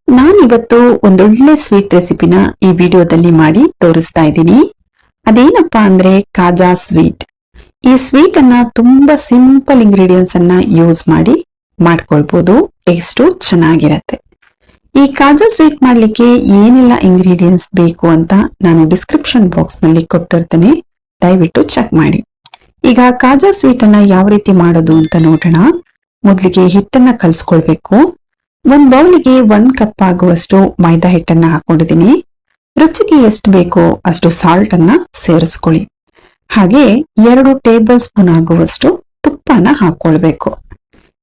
ನಾನಿವತ್ತು ಒಂದೊಳ್ಳೆ ಸ್ವೀಟ್ ರೆಸಿಪಿನ ಈ ವಿಡಿಯೋದಲ್ಲಿ ಮಾಡಿ ತೋರಿಸ್ತಾ ಇದ್ದೀನಿ. ಅದೇನಪ್ಪಾ ಅಂದ್ರೆ ಕಾಜಾ ಸ್ವೀಟ್. ಈ ಸ್ವೀಟ್ ಅನ್ನ ತುಂಬಾ ಸಿಂಪಲ್ ಇಂಗ್ರೀಡಿಯೆಂಟ್ಸ್ ಅನ್ನ ಯೂಸ್ ಮಾಡಿ ಮಾಡ್ಕೊಳ್ಬಹುದು. ಟೇಸ್ಟು ಚೆನ್ನಾಗಿರತ್ತೆ. ಈ ಕಾಜಾ ಸ್ವೀಟ್ ಮಾಡ್ಲಿಕ್ಕೆ ಏನೆಲ್ಲ ಇಂಗ್ರೀಡಿಯೆಂಟ್ಸ್ ಬೇಕು ಅಂತ ನಾನು ಡಿಸ್ಕ್ರಿಪ್ಷನ್ ಬಾಕ್ಸ್ ನಲ್ಲಿ ಕೊಟ್ಟಿರ್ತೇನೆ, ದಯವಿಟ್ಟು ಚೆಕ್ ಮಾಡಿ. ಈಗ ಕಾಜಾ ಸ್ವೀಟ್ ಅನ್ನ ಯಾವ ರೀತಿ ಮಾಡೋದು ಅಂತ ನೋಡೋಣ. ಮೊದಲಿಗೆ ಹಿಟ್ಟನ್ನ ಕಲ್ಸ್ಕೊಳ್ಬೇಕು. ಒಂದ್ ಬೌಲಿಗೆ 1 ಕಪ್ ಆಗುವಷ್ಟು ಮೈದಾ ಹಿಟ್ಟನ್ನ ಹಾಕೊಂಡಿದ್ದೀನಿ. ರುಚಿಗೆ ಎಷ್ಟು ಬೇಕೋ ಅಷ್ಟು ಸಾಲ್ಟ್ ಅನ್ನ ಸೇರಿಸ್ಕೊಳ್ಳಿ. ಹಾಗೆ 2 ಟೇಬಲ್ ಸ್ಪೂನ್ ಆಗುವಷ್ಟು ತುಪ್ಪನ ಹಾಕೊಳ್ಬೇಕು.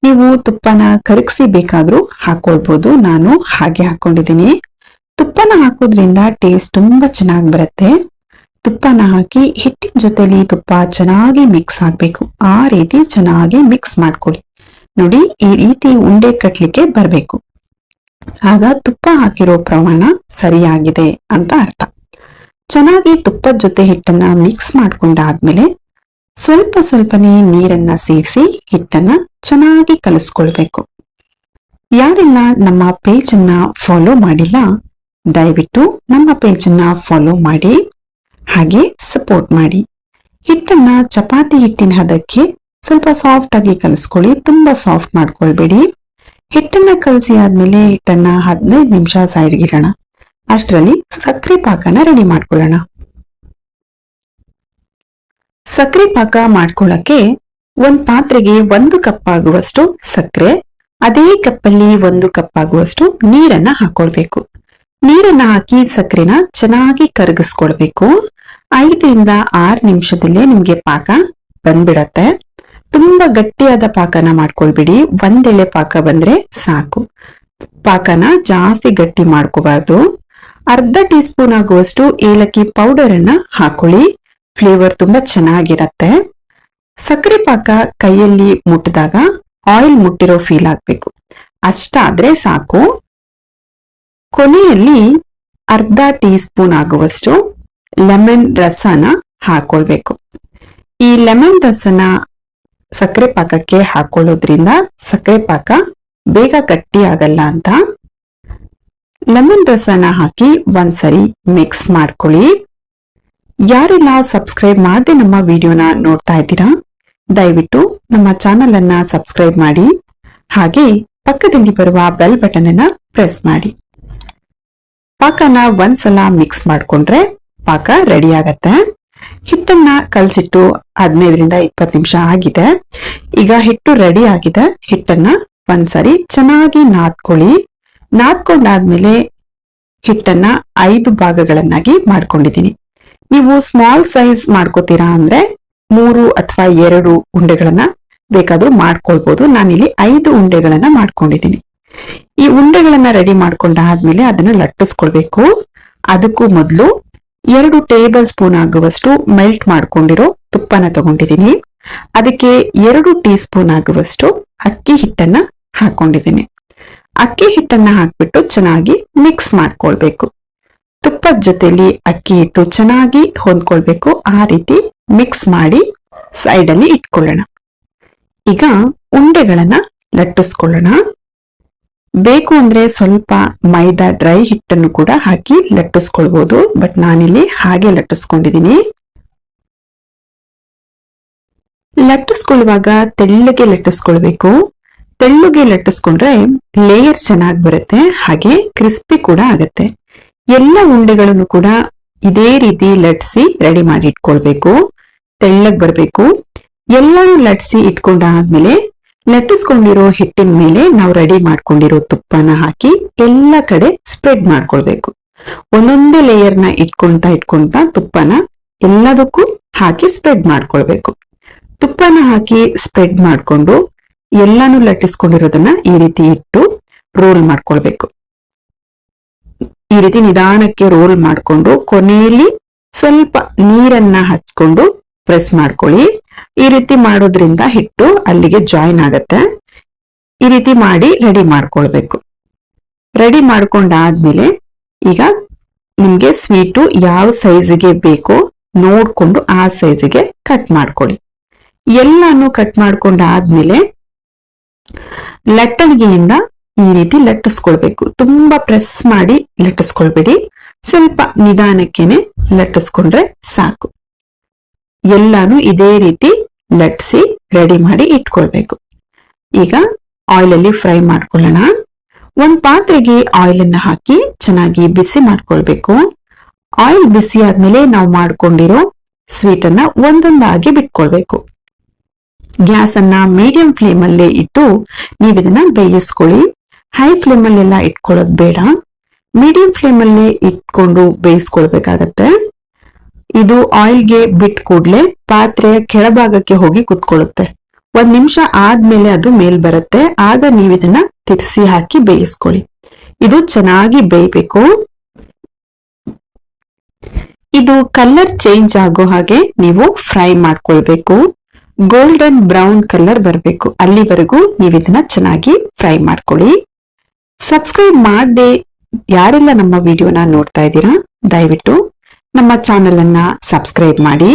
ನೀವು ತುಪ್ಪನ ಕರಗಿಸಿ ಬೇಕಾದ್ರೂ ಹಾಕೊಳ್ಬಹುದು. ನಾನು ಹಾಗೆ ಹಾಕೊಂಡಿದ್ದೀನಿ. ತುಪ್ಪನ ಹಾಕೋದ್ರಿಂದ ಟೇಸ್ಟ್ ತುಂಬಾ ಚೆನ್ನಾಗಿ ಬರುತ್ತೆ. ತುಪ್ಪನ ಹಾಕಿ ಹಿಟ್ಟಿನ ಜೊತೆಲಿ ತುಪ್ಪ ಚೆನ್ನಾಗಿ ಮಿಕ್ಸ್ ಆಗ್ಬೇಕು. ಆ ರೀತಿ ಚೆನ್ನಾಗಿ ಮಿಕ್ಸ್ ಮಾಡ್ಕೊಳ್ಳಿ. ನೋಡಿ, ಈ ರೀತಿ ಉಂಡೆ ಕಟ್ಲಿಕ್ಕೆ ಬರ್ಬೇಕು. ಆಗ ತುಪ್ಪ ಹಾಕಿರೋ ಪ್ರಮಾಣ ಸರಿಯಾಗಿದೆ ಅಂತ ಅರ್ಥ. ಚೆನ್ನಾಗಿ ತುಪ್ಪದ ಜೊತೆ ಹಿಟ್ಟನ್ನ ಮಿಕ್ಸ್ ಮಾಡ್ಕೊಂಡಾದ್ಮೇಲೆ ಸ್ವಲ್ಪ ಸ್ವಲ್ಪನೇ ನೀರನ್ನ ಸೇರಿಸಿ ಹಿಟ್ಟನ್ನ ಚೆನ್ನಾಗಿ ಕಲಿಸ್ಕೊಳ್ಬೇಕು. ಯಾರೆಲ್ಲ ನಮ್ಮ ಪೇಜ್ ಅನ್ನ ಫಾಲೋ ಮಾಡಿಲ್ಲ, ದಯವಿಟ್ಟು ನಮ್ಮ ಪೇಜ್ ಅನ್ನ ಫಾಲೋ ಮಾಡಿ, ಹಾಗೆ ಸಪೋರ್ಟ್ ಮಾಡಿ. ಹಿಟ್ಟನ್ನ ಚಪಾತಿ ಹಿಟ್ಟಿನ ಹದಕ್ಕೆ ಸ್ವಲ್ಪ ಸಾಫ್ಟ್ ಆಗಿ ಕಲಿಸ್ಕೊಳ್ಳಿ. ತುಂಬಾ ಸಾಫ್ಟ್ ಮಾಡ್ಕೊಳ್ಬೇಡಿ. ಹಿಟ್ಟನ್ನ ಕಲಸಿ ಆದ್ಮೇಲೆ ಹಿಟ್ಟನ್ನ 15 ನಿಮಿಷ ಸೈಡ್ಗೆ ಇಡೋಣ. ಅಷ್ಟರಲ್ಲಿ ಸಕ್ಕರೆ ಪಾಕನ ರೆಡಿ ಮಾಡ್ಕೊಳ್ಳೋಣ. ಸಕ್ಕರೆ ಪಾಕ ಮಾಡ್ಕೊಳ್ಳಕ್ಕೆ ಒಂದ್ ಪಾತ್ರೆಗೆ 1 ಕಪ್ ಆಗುವಷ್ಟು ಸಕ್ಕರೆ, ಅದೇ ಕಪ್ಪಲ್ಲಿ 1 ಕಪ್ ಆಗುವಷ್ಟು ನೀರನ್ನ ಹಾಕೊಳ್ಬೇಕು. ನೀರನ್ನ ಹಾಕಿ ಸಕ್ಕರೆನ ಚೆನ್ನಾಗಿ ಕರಗಿಸ್ಕೊಳ್ಬೇಕು. 5 ರಿಂದ 6 ನಿಮಿಷದಲ್ಲೇ ನಿಮ್ಗೆ ಪಾಕ ಬಂದ್ಬಿಡತ್ತೆ. ತುಂಬಾ ಗಟ್ಟಿಯಾದ ಪಾಕನ ಮಾಡ್ಕೊಳ್ಬಿಡಿ. ಒಂದೆಳೆ ಪಾಕ ಬಂದ್ರೆ ಸಾಕು. ಪಾಕನ ಜಾಸ್ತಿ ಗಟ್ಟಿ ಮಾಡ್ಕೋಬಾರ್ದು. ಅರ್ಧ ಟೀ ಸ್ಪೂನ್ ಆಗುವಷ್ಟು ಏಲಕ್ಕಿ ಪೌಡರ್ ಅನ್ನ ಹಾಕೊಳ್ಳಿ. ಫ್ಲೇವರ್ ತುಂಬಾ ಚೆನ್ನಾಗಿರತ್ತೆ. ಸಕ್ಕರೆ ಪಾಕ ಕೈಯಲ್ಲಿ ಮುಟ್ಟಿದಾಗ ಆಯಿಲ್ ಮುಟ್ಟಿರೋ ಫೀಲ್ ಆಗ್ಬೇಕು. ಅಷ್ಟಾದ್ರೆ ಸಾಕು. ಕೊನೆಯಲ್ಲಿ ಅರ್ಧ ಟೀ ಸ್ಪೂನ್ ಆಗುವಷ್ಟು ಲೆಮನ್ ರಸನ ಹಾಕೊಳ್ಬೇಕು. ಈ ಲೆಮನ್ ರಸನ ಸಕ್ಕರೆ ಪಾಕಕ್ಕೆ ಹಾಕೊಳ್ಳೋದ್ರಿಂದ ಸಕ್ಕರೆ ಪಾಕ ಬೇಗ ಗಟ್ಟಿ ಆಗಲ್ಲ ಅಂತ. ಲೆಮನ್ ರಸನ ಹಾಕಿ ಒಂದ್ಸರಿ ಮಿಕ್ಸ್ ಮಾಡ್ಕೊಳ್ಳಿ. ಯಾರೆಲ್ಲ ಸಬ್ಸ್ಕ್ರೈಬ್ ಮಾಡದೆ ನಮ್ಮ ವಿಡಿಯೋನ ನೋಡ್ತಾ ಇದ್ದೀರಾ, ದಯವಿಟ್ಟು ನಮ್ಮ ಚಾನೆಲ್ ಅನ್ನ ಸಬ್ಸ್ಕ್ರೈಬ್ ಮಾಡಿ, ಹಾಗೆ ಪಕ್ಕದಲ್ಲಿ ಬರುವ ಬೆಲ್ ಬಟನ್ ಅನ್ನ ಪ್ರೆಸ್ ಮಾಡಿ. ಪಾಕನ ಒಂದ್ಸಲ ಮಿಕ್ಸ್ ಮಾಡ್ಕೊಂಡ್ರೆ ಪಾಕ ರೆಡಿ ಆಗತ್ತೆ. ಹಿಟ್ಟನ್ನ ಕಲ್ಸಿಟ್ಟು 15 ರಿಂದ 20 ನಿಮಿಷ ಆಗಿದೆ. ಈಗ ಹಿಟ್ಟು ರೆಡಿ ಆಗಿದೆ. ಹಿಟ್ಟನ್ನ ಒಂದ್ಸರಿ ಚೆನ್ನಾಗಿ ನಾದ್ಕೊಳ್ಳಿ. ನಾದ್ಕೊಂಡಾದ್ಮೇಲೆ ಹಿಟ್ಟನ್ನ 5 ಭಾಗಗಳನ್ನಾಗಿ ಮಾಡ್ಕೊಂಡಿದ್ದೀನಿ. ನೀವು ಸ್ಮಾಲ್ ಸೈಜ್ ಮಾಡ್ಕೋತೀರಾ ಅಂದ್ರೆ 3 ಅಥವಾ 2 ಉಂಡೆಗಳನ್ನ ಬೇಕಾದ್ರೂ ಮಾಡ್ಕೊಳ್ಬಹುದು. ನಾನಿಲ್ಲಿ 5 ಉಂಡೆಗಳನ್ನ ಮಾಡ್ಕೊಂಡಿದ್ದೀನಿ. ಈ ಉಂಡೆಗಳನ್ನ ರೆಡಿ ಮಾಡ್ಕೊಂಡಾದ್ಮೇಲೆ ಅದನ್ನ ಲಟ್ಟಿಸ್ಕೊಳ್ಬೇಕು. ಅದಕ್ಕೂ ಮೊದಲು 2 ಟೇಬಲ್ ಸ್ಪೂನ್ ಆಗುವಷ್ಟು ಮೆಲ್ಟ್ ಮಾಡ್ಕೊಂಡಿರೋ ತುಪ್ಪನ ತಗೊಂಡಿದ್ದೀನಿ. ಅದಕ್ಕೆ 2 ಟೀ ಸ್ಪೂನ್ ಆಗುವಷ್ಟು ಅಕ್ಕಿ ಹಿಟ್ಟನ್ನ ಹಾಕೊಂಡಿದ್ದೀನಿ. ಅಕ್ಕಿ ಹಿಟ್ಟನ್ನ ಹಾಕ್ಬಿಟ್ಟು ಚೆನ್ನಾಗಿ ಮಿಕ್ಸ್ ಮಾಡ್ಕೊಳ್ಬೇಕು. ತುಪ್ಪದ ಜೊತೆಲಿ ಅಕ್ಕಿ ಹಿಟ್ಟು ಚೆನ್ನಾಗಿ ಹೊಂದ್ಕೊಳ್ಬೇಕು. ಆ ರೀತಿ ಮಿಕ್ಸ್ ಮಾಡಿ ಸೈಡ್ ಅಲ್ಲಿ ಇಟ್ಕೊಳ್ಳೋಣ. ಈಗ ಉಂಡೆಗಳನ್ನ ಲಟ್ಟಿಸ್ಕೊಳ್ಳೋಣ. ಬೇಕು ಅಂದ್ರೆ ಸ್ವಲ್ಪ ಮೈದಾ ಡ್ರೈ ಹಿಟ್ಟನ್ನು ಕೂಡ ಹಾಕಿ ಲಟ್ಟಿಸ್ಕೊಳ್ಬಹುದು. ಬಟ್ ನಾನಿಲ್ಲಿ ಹಾಗೆ ಲಟ್ಟಿಸ್ಕೊಂಡಿದ್ದೀನಿ. ಲಟ್ಟಿಸ್ಕೊಳ್ಳುವಾಗ ತೆಳ್ಳಗೆ ಲಟ್ಟಿಸ್ಕೊಳ್ಬೇಕು. ತೆಳ್ಳಗೆ ಲಟ್ಟಿಸ್ಕೊಂಡ್ರೆ ಲೇಯರ್ ಚೆನ್ನಾಗಿ ಬರುತ್ತೆ, ಹಾಗೆ ಕ್ರಿಸ್ಪಿ ಕೂಡ ಆಗತ್ತೆ. ಎಲ್ಲ ಉಂಡೆಗಳನ್ನು ಕೂಡ ಇದೇ ರೀತಿ ಲಟ್ಸಿ ರೆಡಿ ಮಾಡಿ ಇಟ್ಕೊಳ್ಬೇಕು. ತೆಳ್ಳಗ್ ಬರ್ಬೇಕು. ಎಲ್ಲರೂ ಲಟ್ಸಿ ಇಟ್ಕೊಂಡಾದ್ಮೇಲೆ ಲಟ್ಟಿಸ್ಕೊಂಡಿರೋ ಹಿಟ್ಟಿನ ಮೇಲೆ ನಾವು ರೆಡಿ ಮಾಡ್ಕೊಂಡಿರೋ ತುಪ್ಪನ ಹಾಕಿ ಎಲ್ಲ ಕಡೆ ಸ್ಪ್ರೆಡ್ ಮಾಡ್ಕೊಳ್ಬೇಕು. ಒಂದೊಂದೇ ಲೇಯರ್ನ ಇಟ್ಕೊಂತ ತುಪ್ಪನ ಎಲ್ಲದಕ್ಕೂ ಹಾಕಿ ಸ್ಪ್ರೆಡ್ ಮಾಡ್ಕೊಳ್ಬೇಕು. ತುಪ್ಪನ ಹಾಕಿ ಸ್ಪ್ರೆಡ್ ಮಾಡ್ಕೊಂಡು ಎಲ್ಲಾನು ಲಟ್ಟಿಸ್ಕೊಂಡಿರೋದನ್ನ ಈ ರೀತಿ ಇಟ್ಟು ರೋಲ್ ಮಾಡ್ಕೊಳ್ಬೇಕು. ಈ ರೀತಿ ನಿಧಾನಕ್ಕೆ ರೋಲ್ ಮಾಡ್ಕೊಂಡು ಕೊನೆಯಲ್ಲಿ ಸ್ವಲ್ಪ ನೀರನ್ನ ಹಚ್ಕೊಂಡು ಪ್ರೆಸ್ ಮಾಡ್ಕೊಳ್ಳಿ. ಈ ರೀತಿ ಮಾಡೋದ್ರಿಂದ ಹಿಟ್ಟು ಅಲ್ಲಿಗೆ ಜಾಯಿನ್ ಆಗತ್ತೆ. ಈ ರೀತಿ ಮಾಡಿ ರೆಡಿ ಮಾಡ್ಕೊಳ್ಬೇಕು. ರೆಡಿ ಮಾಡ್ಕೊಂಡಾದ್ಮೇಲೆ ಈಗ ನಿಮ್ಗೆ ಸ್ವೀಟು ಯಾವ ಸೈಜ್ಗೆ ಬೇಕೋ ನೋಡ್ಕೊಂಡು ಆ ಸೈಜ್ಗೆ ಕಟ್ ಮಾಡ್ಕೊಳ್ಳಿ. ಎಲ್ಲಾನು ಕಟ್ ಮಾಡ್ಕೊಂಡಾದ್ಮೇಲೆ ಲಟ್ಟಣಿಗೆಯಿಂದ ಈ ರೀತಿ ಲಟ್ಟಿಸ್ಕೊಳ್ಬೇಕು. ತುಂಬಾ ಪ್ರೆಸ್ ಮಾಡಿ ಲಟ್ಟಿಸ್ಕೊಳ್ಬೇಡಿ, ಸ್ವಲ್ಪ ನಿಧಾನಕ್ಕೇನೆ ಲಟ್ಟಿಸ್ಕೊಂಡ್ರೆ ಸಾಕು. ಎಲ್ಲಾನು ಇದೇ ರೀತಿ ಲಟ್ಸಿ ರೆಡಿ ಮಾಡಿ ಇಟ್ಕೊಳ್ಬೇಕು. ಈಗ ಆಯಿಲ್ ಅಲ್ಲಿ ಫ್ರೈ ಮಾಡ್ಕೊಳ್ಳೋಣ. ಒಂದ್ ಪಾತ್ರೆಗೆ ಆಯಿಲ್ ಅನ್ನ ಹಾಕಿ ಚೆನ್ನಾಗಿ ಬಿಸಿ ಮಾಡ್ಕೊಳ್ಬೇಕು. ಆಯಿಲ್ ಬಿಸಿ ಆದ್ಮೇಲೆ ನಾವು ಮಾಡ್ಕೊಂಡಿರೋ ಸ್ವೀಟ್ ಅನ್ನ ಒಂದೊಂದಾಗಿ ಬಿಟ್ಕೊಳ್ಬೇಕು. ಗ್ಯಾಸ್ ಅನ್ನ ಮೀಡಿಯಂ ಫ್ಲೇಮ್ ಅಲ್ಲೇ ಇಟ್ಟು ನೀವು ಇದನ್ನ ಬೇಯಿಸ್ಕೊಳ್ಳಿ. ಹೈ ಫ್ಲೇಮ್ ಅಲ್ಲೆಲ್ಲ ಇಟ್ಕೊಳ್ಳೋದು ಬೇಡ, ಮೀಡಿಯಂ ಫ್ಲೇಮ್ ಅಲ್ಲೇ ಇಟ್ಕೊಂಡು ಬೇಯಿಸ್ಕೊಳ್ಬೇಕಾಗತ್ತೆ. ಇದು ಆಯಿಲ್ಗೆ ಬಿಟ್ ಕೂಡ್ಲೆ ಪಾತ್ರೆಯ ಕೆಳಭಾಗಕ್ಕೆ ಹೋಗಿ ಕುತ್ಕೊಳ್ಳುತ್ತೆ. 1 ನಿಮಿಷ ಆದ್ಮೇಲೆ ಅದು ಮೇಲ್ ಬರುತ್ತೆ. ಆಗ ನೀವು ಇದನ್ನ ತಿರ್ಸಿ ಹಾಕಿ ಬೇಯಿಸ್ಕೊಳ್ಳಿ. ಇದು ಚೆನ್ನಾಗಿ ಬೇಯಬೇಕು. ಇದು ಕಲರ್ ಚೇಂಜ್ ಆಗೋ ಹಾಗೆ ನೀವು ಫ್ರೈ ಮಾಡ್ಕೊಳ್ಬೇಕು. ಗೋಲ್ಡನ್ ಬ್ರೌನ್ ಕಲರ್ ಬರಬೇಕು, ಅಲ್ಲಿವರೆಗೂ ನೀವು ಇದನ್ನ ಚೆನ್ನಾಗಿ ಫ್ರೈ ಮಾಡ್ಕೊಳ್ಳಿ. ಸಬ್ಸ್ಕ್ರೈಬ್ ಮಾಡದೆ ಯಾರೆಲ್ಲ ನಮ್ಮ ವಿಡಿಯೋನ ನೋಡ್ತಾ ಇದ್ದೀರಾ, ದಯವಿಟ್ಟು ನಮ್ಮ ಚಾನೆಲ್ ಅನ್ನ ಸಬ್ಸ್ಕ್ರೈಬ್ ಮಾಡಿ.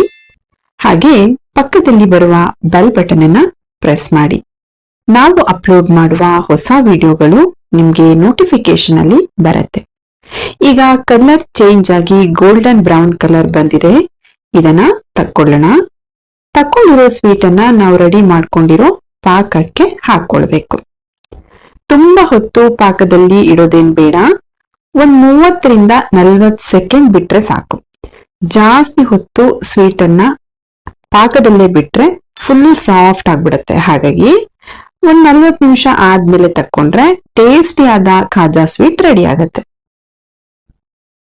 ಹಾಗೆ ಪಕ್ಕದಲ್ಲಿ ಬರುವ ಬೆಲ್ ಬಟನ್ ಅನ್ನ ಪ್ರೆಸ್ ಮಾಡಿ. ನಾವು ಅಪ್ಲೋಡ್ ಮಾಡುವ ಹೊಸ ವಿಡಿಯೋಗಳು ನಿಮ್ಗೆ ನೋಟಿಫಿಕೇಶನ್ ಅಲ್ಲಿ ಬರುತ್ತೆ. ಈಗ ಕಲರ್ ಚೇಂಜ್ ಆಗಿ ಗೋಲ್ಡನ್ ಬ್ರೌನ್ ಕಲರ್ ಬಂದಿದೆ. ಇದನ್ನ ತಕ್ಕೊಳ್ಳೋಣ. ತಕ್ಕೊಂಡಿರೋ ಸ್ವೀಟ್ ಅನ್ನ ನಾವು ರೆಡಿ ಮಾಡ್ಕೊಂಡಿರೋ ಪಾಕಕ್ಕೆ ಹಾಕೊಳ್ಬೇಕು. ತುಂಬಾ ಹೊತ್ತು ಪಾಕದಲ್ಲಿ ಇಡೋದೇನ್ ಬೇಡ, 30 ರಿಂದ 40 ಸೆಕೆಂಡ್ ಬಿಟ್ರೆ ಸಾಕು. ಜಾಸ್ತಿ ಹೊತ್ತು ಸ್ವೀಟ್ ಅನ್ನ ಪಾಕದಲ್ಲೇ ಬಿಟ್ರೆ ಫುಲ್ ಸಾಫ್ಟ್ ಆಗ್ಬಿಡುತ್ತೆ. ಹಾಗಾಗಿ 40 ನಿಮಿಷ ಆದ್ಮೇಲೆ ತಕ್ಕೊಂಡ್ರೆ ಟೇಸ್ಟಿ ಆದ ಖಾಜಾ ಸ್ವೀಟ್ ರೆಡಿ ಆಗತ್ತೆ.